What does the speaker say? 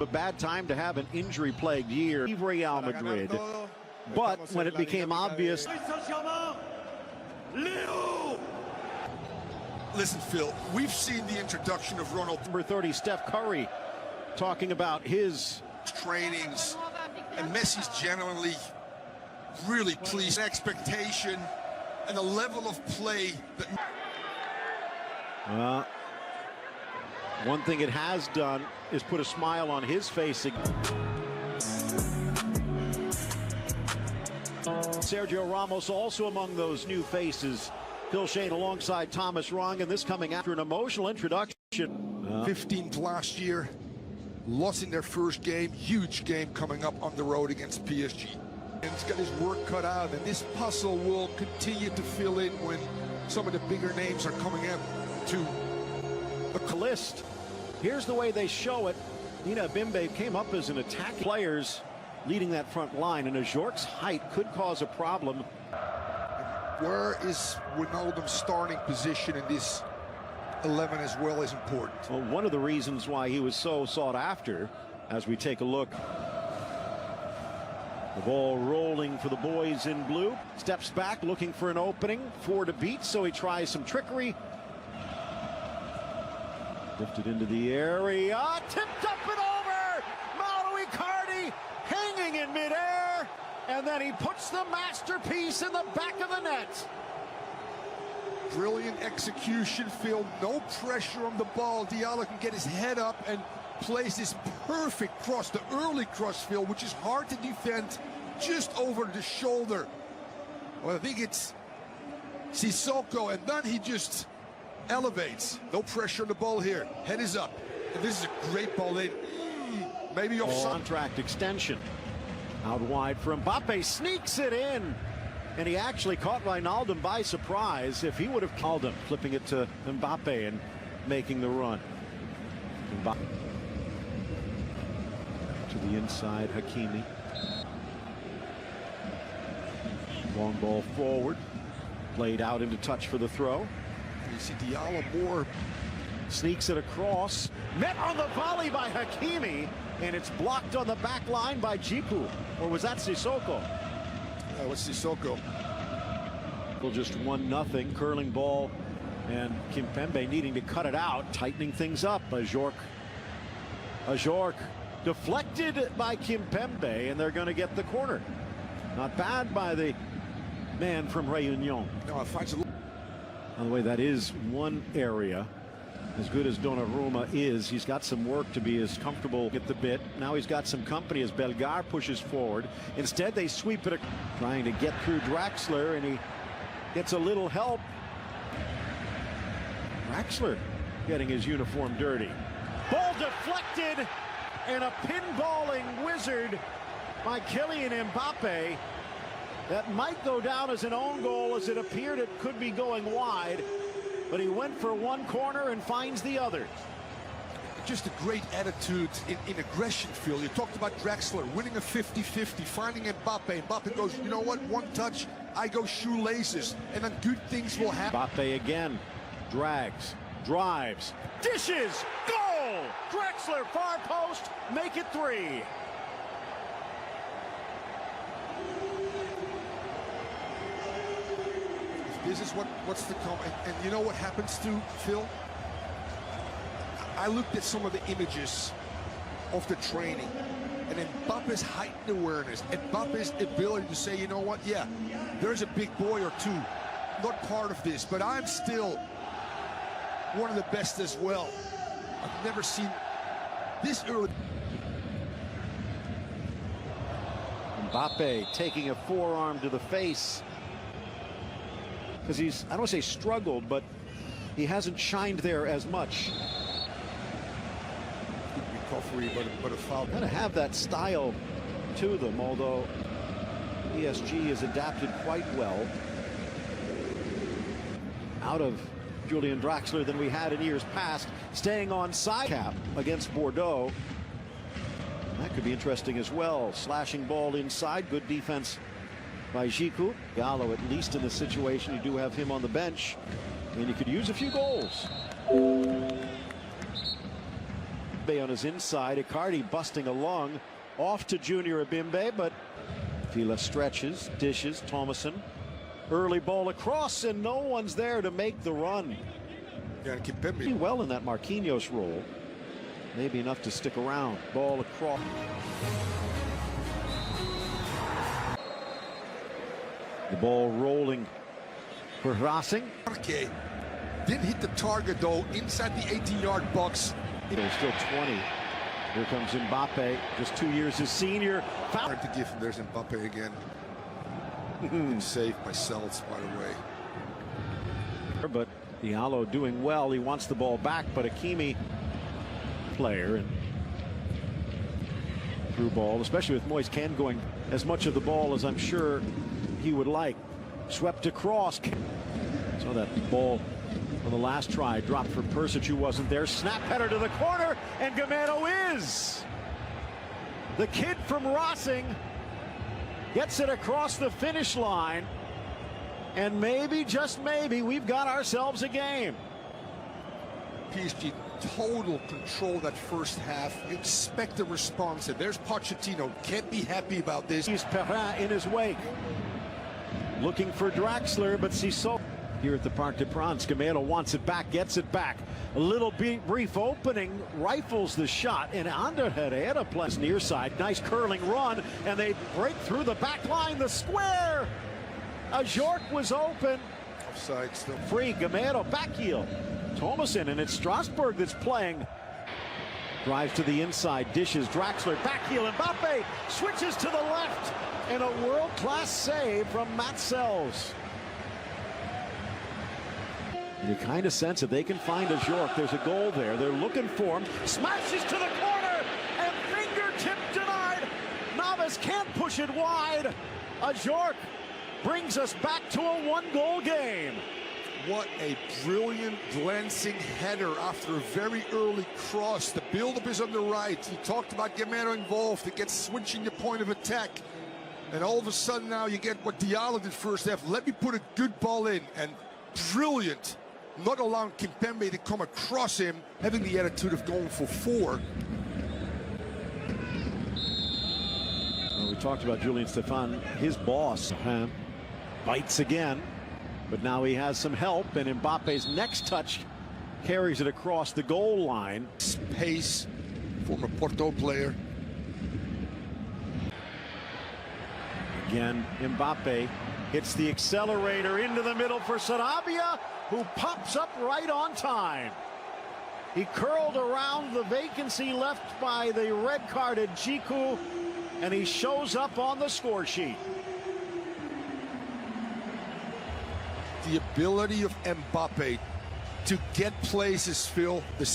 A bad time to have an injury-plagued year. Real Madrid. But when it became obvious... Listen, Phil, we've seen the introduction of Ronald. Number 30, Steph Curry, talking about his trainings. And Messi's genuinely really pleased. Expectation and the level of play that... one thing it has done is put a smile on his face. Sergio Ramos also among those new faces. Phil Shane alongside Thomas Rong, and this coming after an emotional introduction. 15th last year, lost in their first game, huge game coming up on the road against PSG. And he's got his work cut out, and this puzzle will continue to fill in when some of the bigger names are coming out to the list. Here's the way they show it. Nina Bimbe came up as an attack. Players leading that front line, and Ajorc's height could cause a problem. Where is Wijnaldum's starting position in this 11 as well is important? Well, one of the reasons why he was so sought after, as we take a look. The ball rolling for the boys in blue. Steps back looking for an opening. 4 to beat, so he tries some trickery. Lifted into the area, tipped up and over! Mauro Icardi hanging in midair, and then he puts the masterpiece in the back of the net. Brilliant execution, Phil. No pressure on the ball. Diallo can get his head up and plays this perfect cross, the early cross, Phil, which is hard to defend, just over the shoulder. Well, I think it's Sissoko, and then he just elevates. No pressure on the ball here. Head is up. And this is a great ball. Maybe off contract extension. Out wide for Mbappe, sneaks it in. And he actually caught Wijnaldum by surprise. If he would have called him, flipping it to Mbappe and making the run. Mbappe to the inside, Hakimi. Long ball forward. Played out into touch for the throw. You see Diallo more. Sneaks it across. Met on the volley by Hakimi. And it's blocked on the back line by Djikou. Or was that Sissoko? That was Sissoko. Well, just 1-0. Curling ball. And Kimpembe needing to cut it out. Tightening things up. Ajorc deflected by Kimpembe. And they're going to get the corner. Not bad by the man from Réunion. No, it finds a... By the way, that is one area. As good as Donnarumma is, he's got some work to be as comfortable at the bit. Now he's got some company as Bellegarde pushes forward. Instead, they sweep it, trying to get through Draxler, and he gets a little help. Draxler getting his uniform dirty. Ball deflected, and a pinballing wizard by Kylian Mbappe. That might go down as an own goal, as it appeared it could be going wide. But he went for one corner and finds the other. Just a great attitude in aggression, Phil. You talked about Draxler winning a 50-50, finding Mbappe. Mbappe goes, you know what, one touch, I go shoelaces, and then good things will happen. Mbappe again, drags, drives, dishes, goal! Draxler, far post, make it 3. This is what's to come, and you know what happens to Phil? I looked at some of the images of the training, and Mbappe's heightened awareness, Mbappe's ability to say, you know what, yeah, there's a big boy or two, not part of this, but I'm still one of the best as well. I've never seen this early. Mbappe taking a forearm to the face. Because he's, I don't want to say struggled, but he hasn't shined there as much. Recovery, but a foul. Kind of have that style to them, although PSG has adapted quite well out of Julian Draxler than we had in years past, staying on side cap against Bordeaux. That could be interesting as well. Slashing ball inside, good defense by Djikou. Gallo, at least in the situation, you do have him on the bench, and you could use a few goals. Abimbe on his inside. Icardi busting along. Off to Junior Abimbe, but Fila stretches, dishes, Thomason. Early ball across, and no one's there to make the run. Yeah, Kimpembe Pretty well in that Marquinhos role. Maybe enough to stick around. Ball across. The ball rolling for Racing. Didn't hit the target though inside the 18-yard box. There's still 20. Here comes Mbappe, just 2 years his senior. Hard to give him. There's Mbappe again. Saved by Seltz, by the way. But Diallo doing well. He wants the ball back, but Hakimi player and through ball, especially with Moise Kean going as much of the ball as I'm sure he would like. Swept across. So that ball on the last try dropped for Persic, who wasn't there. Snap header to the corner, and Gamero is. The kid from Racing gets it across the finish line, and maybe, just maybe, we've got ourselves a game. PSG total control that first half. You expect a response, and there's Pochettino. Can't be happy about this. He's Perrin in his wake. Looking for Draxler, but Sissoko here at the Parc des Princes. Gamero wants it back, gets it back. A little brief opening, rifles the shot, and Ander Herrera plays near side. Nice curling run, and they break through the back line, the square. Ajorc was open. Offside still. Free, Gamero, back heel. Thomason, and it's Strasbourg that's playing. Drives to the inside, dishes, Draxler, back heel, Mbappe switches to the left, and a world-class save from Matzels. You kind of sense if they can find Ajorc, there's a goal there. They're looking for him. Smashes to the corner, and fingertip denied. Navas can't push it wide. Ajorc brings us back to a one-goal game. What a brilliant glancing header after a very early cross. The build-up is on the right. You talked about Gamero involved. It gets switching your point of attack. And all of a sudden now you get what Diallo did first half. Let me put a good ball in, and brilliant. Not allowing Kimpembe to come across him, having the attitude of going for 4. Well, we talked about Julian Stefan, his boss. Bites again, but now he has some help, and Mbappe's next touch carries it across the goal line. Pace, former Porto player. Again, Mbappe hits the accelerator into the middle for Sarabia, who pops up right on time. He curled around the vacancy left by the red-carded Djiku, and he shows up on the score sheet. The ability of Mbappe to get places, Phil, the